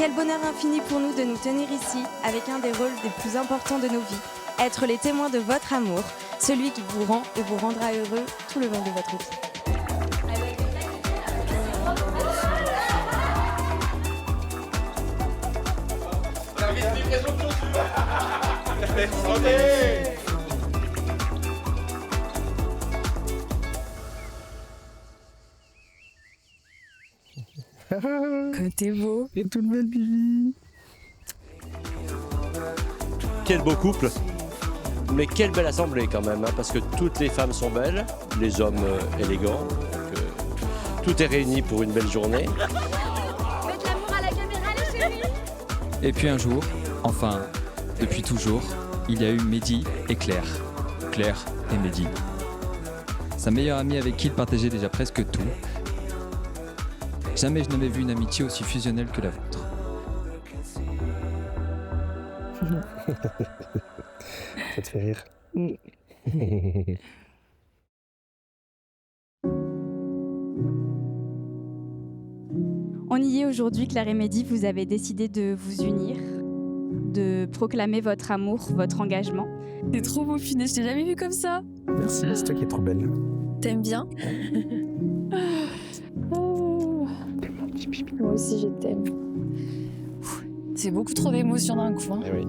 Quel bonheur infini pour nous de nous tenir ici avec un des rôles les plus importants de nos vies, être les témoins de votre amour, celui qui vous rend et vous rendra heureux tout le long de votre vie. Comme t'es beau. Et toute belle Bibi. Quel beau couple, mais quelle belle assemblée quand même, hein, parce que toutes les femmes sont belles, les hommes élégants, tout est réuni pour une belle journée. Faites l'amour à la caméra les chéris. Et puis un jour, enfin, depuis toujours, il y a eu Mehdi et Claire. Claire et Mehdi. Sa meilleure amie avec qui il partageait déjà presque tout. Jamais je n'avais vu une amitié aussi fusionnelle que la vôtre. Ça te fait rire. On y est aujourd'hui, Claire et Mehdi, vous avez décidé de vous unir, de proclamer votre amour, votre engagement. T'es trop beau, Finet, je t'ai jamais vu comme ça. Merci, c'est toi qui es trop belle. T'aimes bien? Moi aussi, je t'aime. C'est beaucoup trop d'émotions d'un coup. Hein. Eh oui.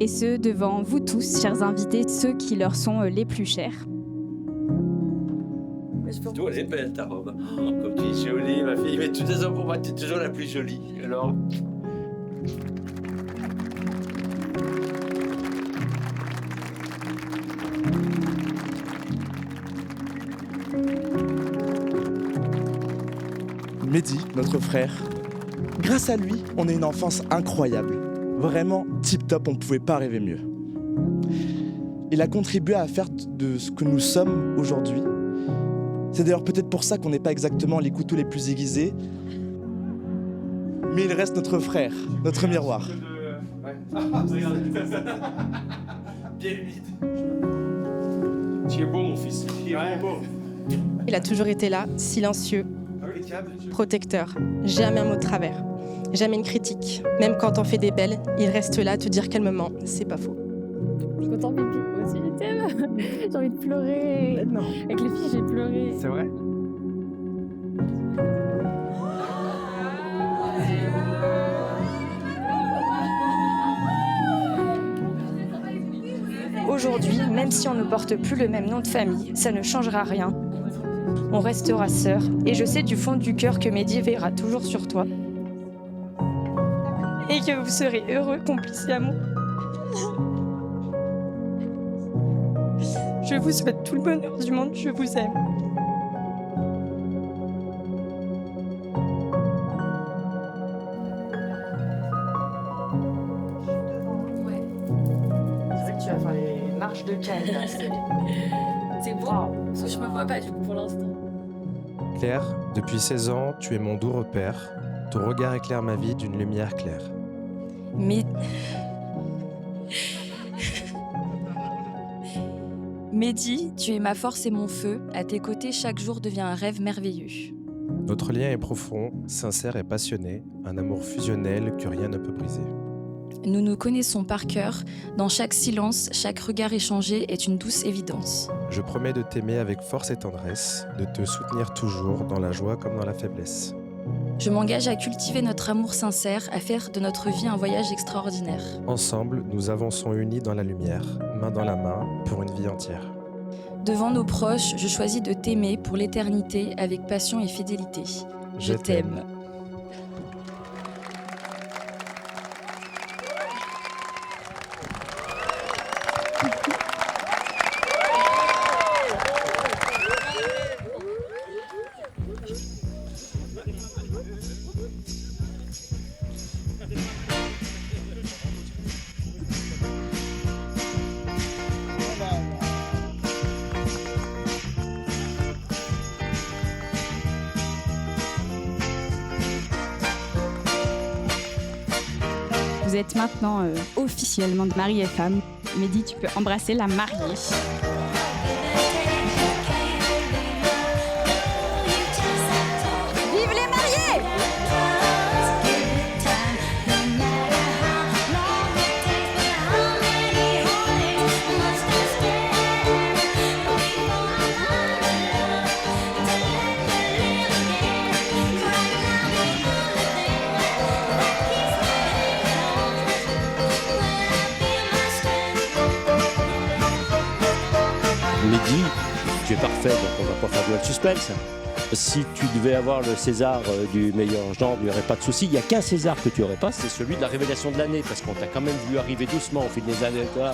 Et ce, devant vous tous, chers invités, ceux qui leur sont les plus chers. Toi, elle est belle ta robe. Oh, comme tu es jolie, ma fille. Mais de toute façon, pour moi, tu es toujours la plus jolie. Alors. Mehdi, notre frère, grâce à lui, on a une enfance incroyable. Vraiment tip-top, on ne pouvait pas rêver mieux. Il a contribué à faire de ce que nous sommes aujourd'hui. C'est d'ailleurs peut-être pour ça qu'on n'est pas exactement les couteaux les plus aiguisés. Mais il reste notre frère, notre miroir. Bien humide. Tu es beau, mon fils. Tu es beau. Il a toujours été là, silencieux, protecteur, jamais un mot de travers, jamais une critique. Même quand on fait des belles, il reste là à te dire calmement, c'est pas faux. Je suis contente, Bibi. Moi aussi, je t'aime. J'ai envie de pleurer. Non. Avec les filles, j'ai pleuré. C'est vrai? Aujourd'hui, même si on ne porte plus le même nom de famille, ça ne changera rien. On restera sœurs, et je sais du fond du cœur que Mehdi veillera toujours sur toi. Et que vous serez heureux, complices d'amour. Je vous souhaite tout le bonheur du monde, je vous aime. C'est vrai que tu vas faire les marches de Cannes. C'est beau. Parce que je me vois pas du coup pour l'instant. Claire, depuis 16 ans, tu es mon doux repère. Ton regard éclaire ma vie d'une lumière claire. Mehdi, tu es ma force et mon feu. À tes côtés, chaque jour devient un rêve merveilleux. Notre lien est profond, sincère et passionné, un amour fusionnel que rien ne peut briser. Nous nous connaissons par cœur. Dans chaque silence, chaque regard échangé est une douce évidence. Je promets de t'aimer avec force et tendresse, de te soutenir toujours dans la joie comme dans la faiblesse. Je m'engage à cultiver notre amour sincère, à faire de notre vie un voyage extraordinaire. Ensemble, nous avançons unis dans la lumière, main dans la main, pour une vie entière. Devant nos proches, je choisis de t'aimer pour l'éternité avec passion et fidélité. Je t'aime. Vous êtes maintenant officiellement mari et femme. Mehdi, tu peux embrasser la mariée. Vive les mariés! fait, donc on va pas faire duel suspense. Si tu devais avoir le César du meilleur genre, il n'y aurait pas de souci. Il n'y a qu'un César que tu n'aurais pas, c'est celui de la révélation de l'année, parce qu'on t'a quand même vu arriver doucement au fil des années. Toi,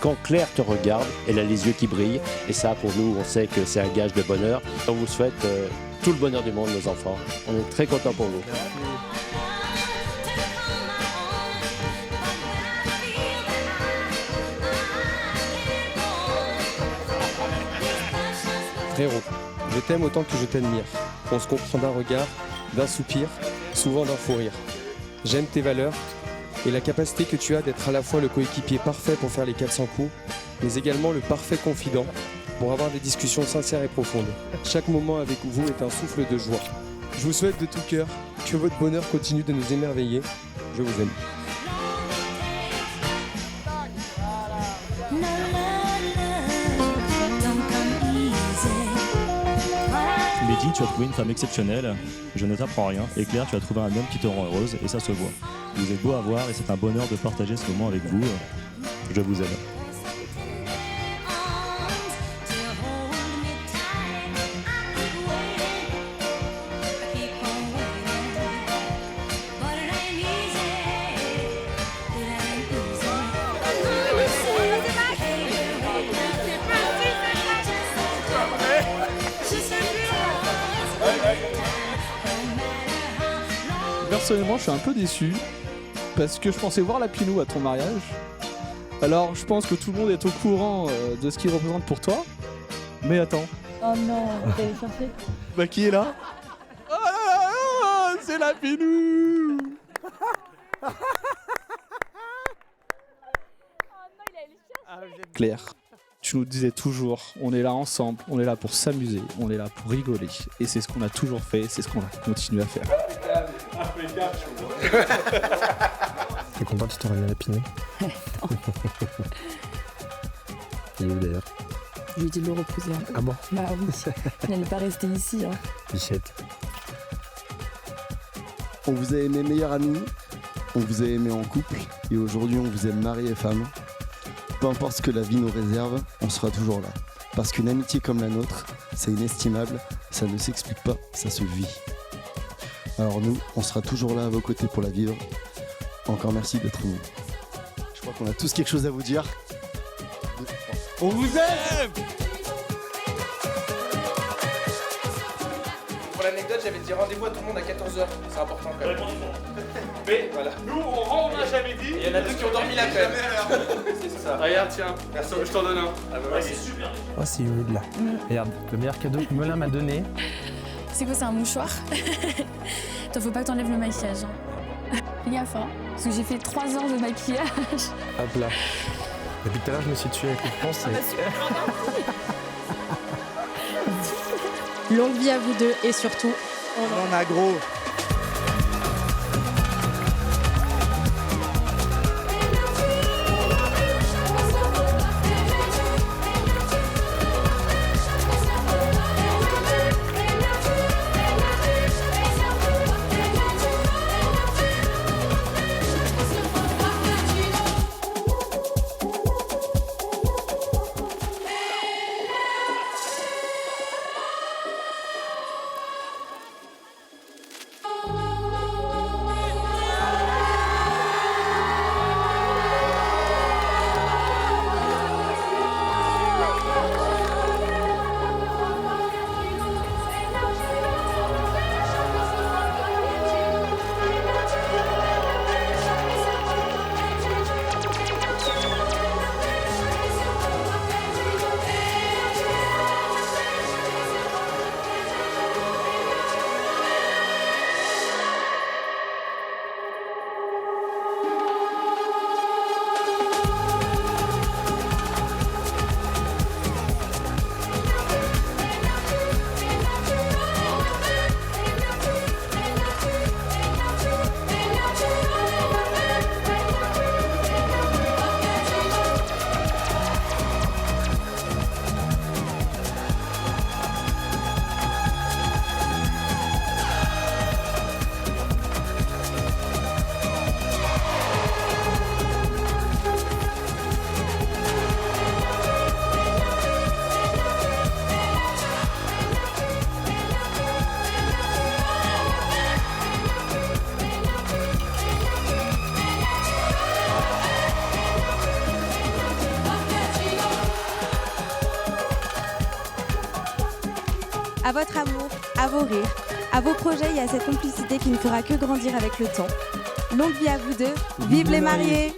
Quand Claire te regarde, elle a les yeux qui brillent, et ça, pour nous, on sait que c'est un gage de bonheur. On vous souhaite tout le bonheur du monde, nos enfants. On est très contents pour vous. Frérot, je t'aime autant que je t'admire. On se comprend d'un regard, d'un soupir, souvent d'un fou rire. J'aime tes valeurs et la capacité que tu as d'être à la fois le coéquipier parfait pour faire les 400 coups, mais également le parfait confident pour avoir des discussions sincères et profondes. Chaque moment avec vous est un souffle de joie. Je vous souhaite de tout cœur que votre bonheur continue de nous émerveiller. Je vous aime. Mehdi, tu as trouvé une femme exceptionnelle, je ne t'apprends rien. Et Claire, tu as trouvé un homme qui te rend heureuse, et ça se voit. Vous êtes beau à voir et c'est un bonheur de partager ce moment avec vous. Je vous aime. Personnellement, je suis un peu déçu parce que je pensais voir la Pinou à ton mariage. Alors, je pense que tout le monde est au courant de ce qu'il représente pour toi. Mais attends. Oh non, t'es allé chercher. Bah, qui est là? Oh, c'est la Pinou. Claire, tu nous disais toujours, on est là ensemble, on est là pour s'amuser, on est là pour rigoler. Et c'est ce qu'on a toujours fait, c'est ce qu'on va continuer à faire. T'es content, tu t'aurais mis à la Pinot? Il est où d'ailleurs? Je lui ai dit de le reposer. Ah bon? Bah oui, il n'allait pas rester ici. Hein. Bichette. On vous a aimé meilleur ami, on vous a aimé en couple, et aujourd'hui on vous aime mari et femme. Peu importe ce que la vie nous réserve, on sera toujours là. Parce qu'une amitié comme la nôtre, c'est inestimable, ça ne s'explique pas, ça se vit. Alors nous, on sera toujours là à vos côtés pour la vivre. Encore merci d'être nous. Je crois qu'on a tous quelque chose à vous dire. On vous aime! Pour l'anecdote, j'avais dit rendez-vous à tout le monde à 14h. C'est important quand même. Mais voilà. Nous, on n'a jamais dit. Il y en a deux qui ont dormi là quand même. C'est ça. Regarde, tiens. Merci. Je t'en donne un. Ah bah c'est super. Oh, c'est humide là. Regarde, le meilleur cadeau que Melin m'a donné. C'est quoi, c'est un mouchoir? T'en faut pas que t'enlèves le maquillage. Hein. Fais gaffe, hein. Parce que j'ai fait 3 heures de maquillage. Hop là. Depuis tout à l'heure, je me suis tué avec le France. Longue vie à vous deux et surtout, On en a gros. à votre amour, à vos rires, à vos projets et à cette complicité qui ne fera que grandir avec le temps. Longue vie à vous deux, vive les mariés!